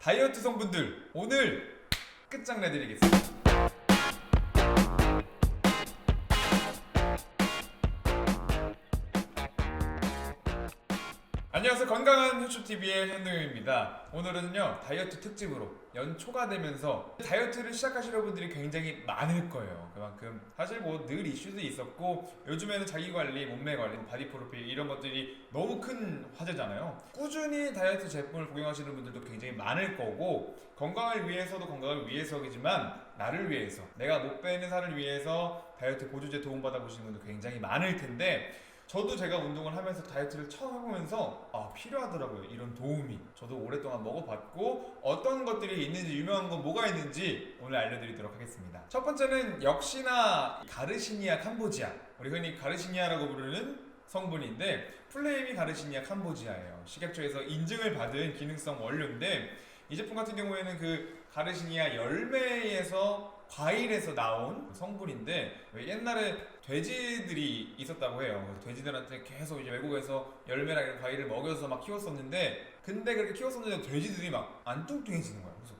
다이어트 성분들 오늘 끝장내드리겠습니다. 안녕하세요. 건강한 효초TV의 현동현입니다. 오늘은요 다이어트 특집으로 연초가 되면서 다이어트를 시작하시는 분들이 굉장히 많을 거예요. 그만큼 사실 뭐 늘 이슈도 있었고 요즘에는 자기관리, 몸매관리, 바디 프로필 이런 것들이 너무 큰 화제잖아요. 꾸준히 다이어트 제품을 복용하시는 분들도 굉장히 많을 거고 건강을 위해서도 건강을 위해서이지만 나를 위해서 내가 못 빼는 살을 위해서 다이어트 보조제 도움받아 보시는 분도 굉장히 많을 텐데 저도 제가 운동을 하면서 다이어트를 처음 해보면서 필요하더라고요. 이런 도움이. 저도 오랫동안 먹어봤고 어떤 것들이 있는지 유명한 건 뭐가 있는지 오늘 알려드리도록 하겠습니다. 첫 번째는 역시나 가르시니아 캄보지아, 우리 흔히 가르시니아라고 부르는 성분인데 플레이미 가르시니아 캄보지아예요. 식약처에서 인증을 받은 기능성 원료인데 이 제품 같은 경우에는 그 가르시니아 열매에서 과일에서 나온 성분인데 옛날에 돼지들이 있었다고 해요. 돼지들한테 계속 이제 외국에서 열매랑 이런 과일을 먹여서 막 키웠었는데 근데 그렇게 키웠었는데 돼지들이 막 안 뚱뚱해지는 거예요. 그래서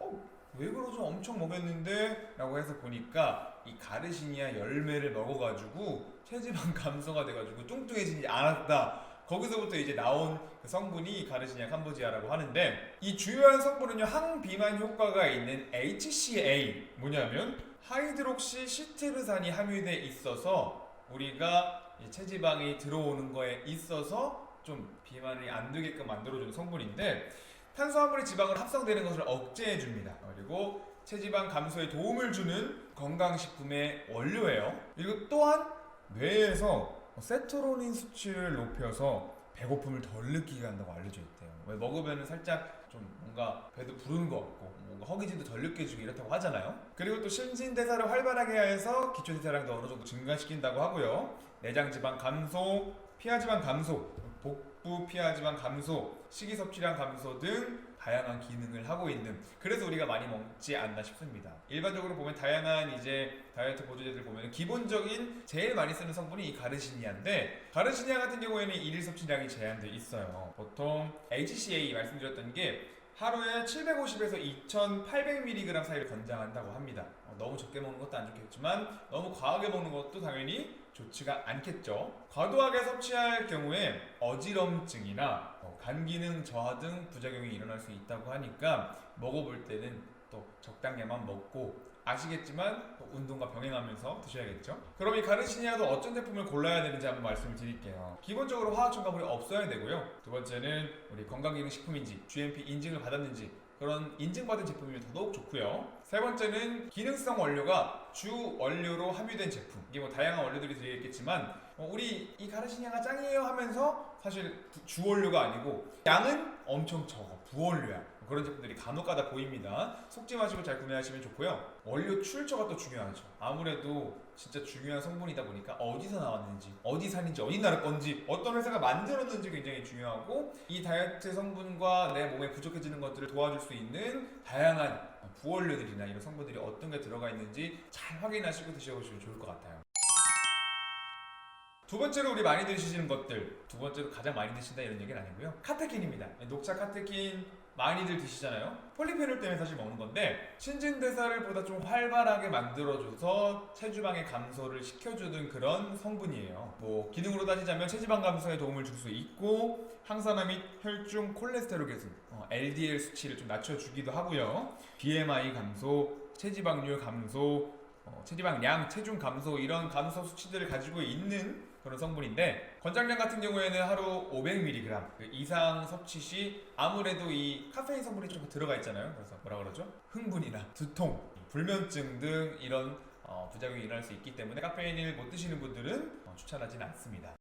왜 그러죠? 엄청 먹였는데 라고 해서 보니까 이 가르시니아 열매를 먹어가지고 체지방 감소가 돼가지고 뚱뚱해지지 않았다. 거기서부터 이제 나온 그 성분이 가르시니아 캄보지아라고 하는데 이 주요한 성분은요 항비만 효과가 있는 HCA 뭐냐면 하이드록시 시트르산이 함유돼 있어서 우리가 체지방이 들어오는 거에 있어서 좀 비만이 안 되게끔 만들어주는 성분인데 탄수화물이 지방으로 합성되는 것을 억제해 줍니다. 그리고 체지방 감소에 도움을 주는 건강식품의 원료예요. 그리고 또한 뇌에서 세토로닌 수치를 높여서 배고픔을 덜 느끼게 한다고 알려져 있대요. 왜 먹으면 살짝 좀 뭔가 배도 부르는 것 같고 뭔가 허기짐도 덜 느껴지고 이렇다고 하잖아요. 그리고 또 신진대사를 활발하게 해서 기초대사량도 어느 정도 증가시킨다고 하고요. 내장지방 감소, 피하지방 감소, 복부 피하지방 감소, 식이섭취량 감소 등 다양한 기능을 하고 있는, 그래서 우리가 많이 먹지 않나 싶습니다. 일반적으로 보면 다양한 이제 다이어트 보조제들 보면 기본적인 제일 많이 쓰는 성분이 이 가르시니아인데 가르시니아 같은 경우에는 일일 섭취량이 제한돼 있어요. 보통 HCA 말씀드렸던 게 하루에 750에서 2800mg 사이를 권장한다고 합니다. 너무 적게 먹는 것도 안 좋겠지만 너무 과하게 먹는 것도 당연히 좋지가 않겠죠. 과도하게 섭취할 경우에 어지럼증이나 간 기능 저하 등 부작용이 일어날 수 있다고 하니까 먹어볼 때는 또 적당량만 먹고 아시겠지만 또 운동과 병행하면서 드셔야겠죠. 그럼 이 가르시니아도 어떤 제품을 골라야 되는지 한번 말씀을 드릴게요. 기본적으로 화학 첨가물이 없어야 되고요. 두 번째는 우리 건강기능식품인지 GMP 인증을 받았는지 그런 인증받은 제품이면 더더욱 좋고요. 세 번째는 기능성 원료가 주 원료로 함유된 제품. 이게 뭐 다양한 원료들이 들어있겠지만 우리 이 가르시니아가 짱이에요 하면서 사실 주 원료가 아니고 양은 엄청 적어 부원료야. 그런 제품들이 간혹가다 보입니다. 속지 마시고 잘 구매하시면 좋고요. 원료 출처가 또 중요하죠. 아무래도 진짜 중요한 성분이다 보니까 어디서 나왔는지, 어디 산인지, 어디 나라 건지, 어떤 회사가 만들었는지 굉장히 중요하고 이 다이어트 성분과 내 몸에 부족해지는 것들을 도와줄 수 있는 다양한 부원료들이나 이런 성분들이 어떤 게 들어가 있는지 잘 확인하시고 드셔보시면 좋을 것 같아요. 두 번째로 우리 많이 드시는 것들, 두 번째로 가장 많이 드신다 이런 얘기는 아니고요. 카테킨입니다. 녹차 카테킨 많이들 드시잖아요. 폴리페놀 때문에 사실 먹는 건데 신진대사를 보다 좀 활발하게 만들어줘서 체지방의 감소를 시켜주는 그런 성분이에요. 뭐 기능으로 따지자면 체지방 감소에 도움을 줄 수 있고 항산화 및 혈중 콜레스테롤 개선, LDL 수치를 좀 낮춰주기도 하고요. BMI 감소, 체지방률 감소, 체지방량, 체중 감소 이런 감소 수치들을 가지고 있는 그런 성분인데 권장량 같은 경우에는 하루 500mg 이상 섭취 시 아무래도 이 카페인 성분이 좀 들어가 있잖아요. 그래서 뭐라 그러죠? 흥분이나 두통, 불면증 등 이런 부작용이 일어날 수 있기 때문에 카페인을 못 드시는 분들은 추천하지는 않습니다.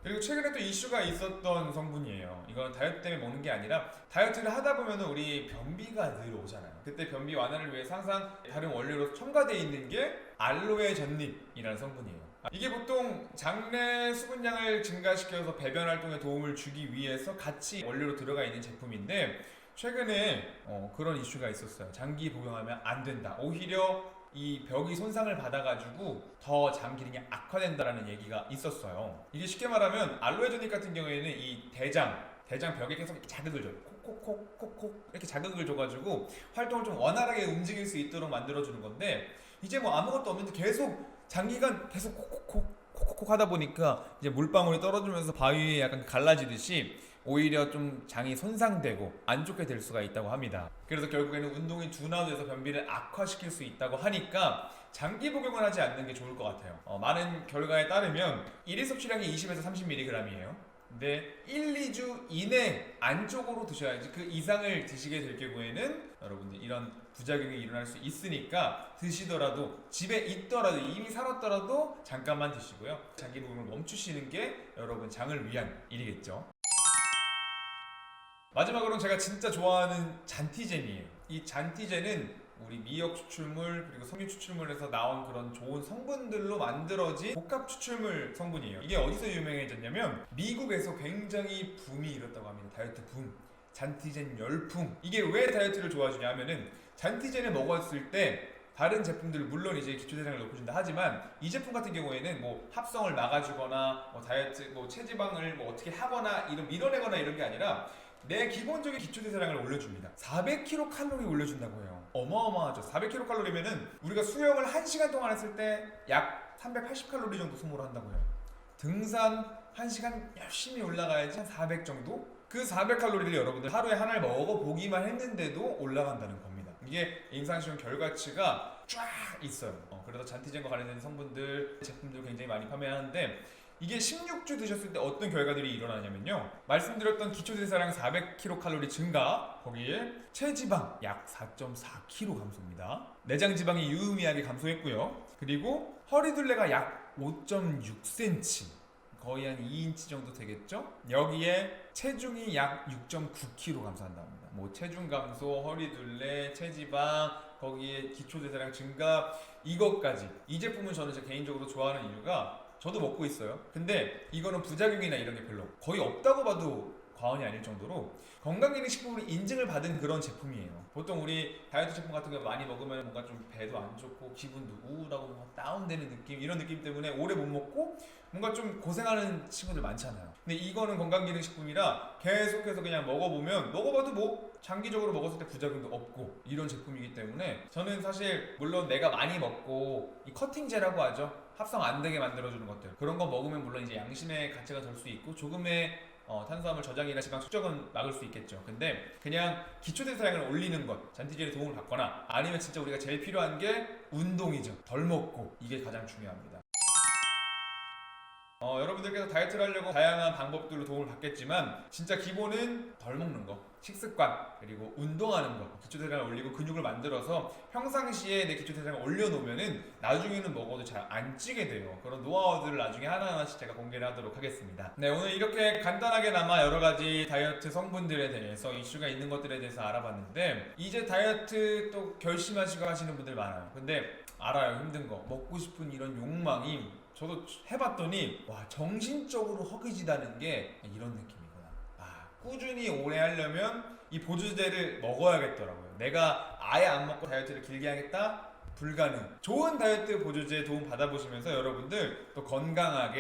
그리고 최근에 또 이슈가 있었던 성분이에요. 이건 다이어트 때문에 먹는 게 아니라 다이어트를 하다 보면 우리 변비가 늘 오잖아요. 그때 변비 완화를 위해서 항상 다른 원료로 첨가되어 있는 게 알로에 전립이라는 성분이에요. 이게 보통 장내 수분량을 증가시켜서 배변 활동에 도움을 주기 위해서 같이 원료로 들어가 있는 제품인데 최근에 그런 이슈가 있었어요. 장기 복용하면 안 된다. 오히려 이 벽이 손상을 받아가지고 더 장 기능이 악화된다라는 얘기가 있었어요. 이게 쉽게 말하면 알로에 전립 같은 경우에는 이 대장 벽에 계속 자극을 줘요. 콕콕콕콕 이렇게 자극을 줘가지고 활동을 좀 원활하게 움직일 수 있도록 만들어주는 건데, 이제 뭐 아무것도 없는데 계속 장기간 계속 콕콕콕 하다 보니까 이제 물방울이 떨어지면서 바위에 약간 갈라지듯이 오히려 좀 장이 손상되고 안 좋게 될 수가 있다고 합니다. 그래서 결국에는 운동이 둔화돼서 변비를 악화시킬 수 있다고 하니까 장기 복용을 하지 않는 게 좋을 것 같아요. 많은 결과에 따르면 일일 섭취량이 20에서 30mg이에요. 근데 1, 2주 이내 안쪽으로 드셔야지, 그 이상을 드시게 될 경우에는 여러분들 이런 부작용이 일어날 수 있으니까 드시더라도, 집에 있더라도, 이미 살았더라도 잠깐만 드시고요. 장기 복용을 멈추시는 게 여러분 장을 위한 일이겠죠. 마지막으로는 제가 진짜 좋아하는 잔티젠이에요. 이 잔티젠은 우리 미역 추출물 그리고 섬유 추출물에서 나온 그런 좋은 성분들로 만들어진 복합 추출물 성분이에요. 이게 어디서 유명해졌냐면 미국에서 굉장히 붐이 일었다고 합니다. 다이어트 붐. 잔티젠 열풍. 이게 왜 다이어트를 좋아주냐 하면은 잔티젠을 먹었을 때 다른 제품들 물론 이제 기초대사량을 높여준다 하지만 이 제품 같은 경우에는 뭐 합성을 막아주거나 뭐 다이어트 뭐 체지방을 뭐 어떻게 하거나 밀어내거나 이런 게 아니라 내 기본적인 기초대사량을 올려줍니다. 400kcal 올려준다고 해요. 어마어마하죠. 400kcal면은 우리가 수영을 1시간 동안 했을 때 약 380칼로리 정도 소모를 한다고 해요. 등산 1시간 열심히 올라가야지 한 400 정도? 그 400칼로리를 여러분들 하루에 하나를 먹어보기만 했는데도 올라간다는 겁니다. 이게 임상시험 결과치가 쫙 있어요. 그래서 잔티젠과 관련된 성분들, 제품들 굉장히 많이 판매하는데, 이게 16주 드셨을 때 어떤 결과들이 일어나냐면요, 말씀드렸던 기초대사량 400kcal 증가, 거기에 체지방 약 4.4kg 감소입니다. 내장지방이 유의미하게 감소했고요. 그리고 허리둘레가 약 5.6cm, 거의 한 2인치 정도 되겠죠? 여기에 체중이 약 6.9kg 감소한답니다. 뭐 체중 감소, 허리둘레, 체지방, 거기에 기초대사량 증가, 이것까지. 이 제품은 저는 제 개인적으로 좋아하는 이유가, 저도 먹고 있어요. 근데 이거는 부작용이나 이런 게 별로 거의 없다고 봐도 과언이 아닐 정도로 건강기능식품으로 인증을 받은 그런 제품이에요. 보통 우리 다이어트 제품 같은 거 많이 먹으면 뭔가 좀 배도 안 좋고 기분도 우울하고 뭔가 다운되는 느낌, 이런 느낌 때문에 오래 못 먹고 뭔가 좀 고생하는 친구들 많잖아요. 근데 이거는 건강기능식품이라 계속해서 그냥 먹어봐도 뭐 장기적으로 먹었을 때 부작용도 없고 이런 제품이기 때문에, 저는 사실 물론 내가 많이 먹고 이 커팅제라고 하죠, 합성 안 되게 만들어주는 것들, 그런 거 먹으면 물론 이제 양심의 가치가 될 수 있고 조금의 탄수화물 저장이나 지방 축적은 막을 수 있겠죠. 근데 그냥 기초대사량을 올리는 것, 잔티젠의 도움을 받거나 아니면 진짜 우리가 제일 필요한 게 운동이죠. 덜 먹고, 이게 가장 중요합니다. 여러분들께서 다이어트를 하려고 다양한 방법들로 도움을 받겠지만 진짜 기본은 덜 먹는 거, 식습관, 그리고 운동하는 거, 기초대사량을 올리고 근육을 만들어서 평상시에 내 기초대사량을 올려놓으면은 나중에는 먹어도 잘 안 찌게 돼요. 그런 노하우들을 나중에 하나하나씩 제가 공개를 하도록 하겠습니다. 네, 오늘 이렇게 간단하게나마 여러가지 다이어트 성분들에 대해서, 이슈가 있는 것들에 대해서 알아봤는데, 이제 다이어트 또 결심하시고 하시는 분들 많아요. 근데 알아요, 힘든 거, 먹고 싶은 이런 욕망이, 저도 해봤더니 와, 정신적으로 허기지다는 게 이런 느낌이구나. 꾸준히 오래 하려면 이 보조제를 먹어야겠더라고요. 내가 아예 안 먹고 다이어트를 길게 하겠다? 불가능. 좋은 다이어트 보조제 도움 받아보시면서 여러분들 또 건강한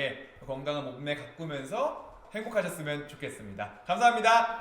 몸매 가꾸면서 행복하셨으면 좋겠습니다. 감사합니다.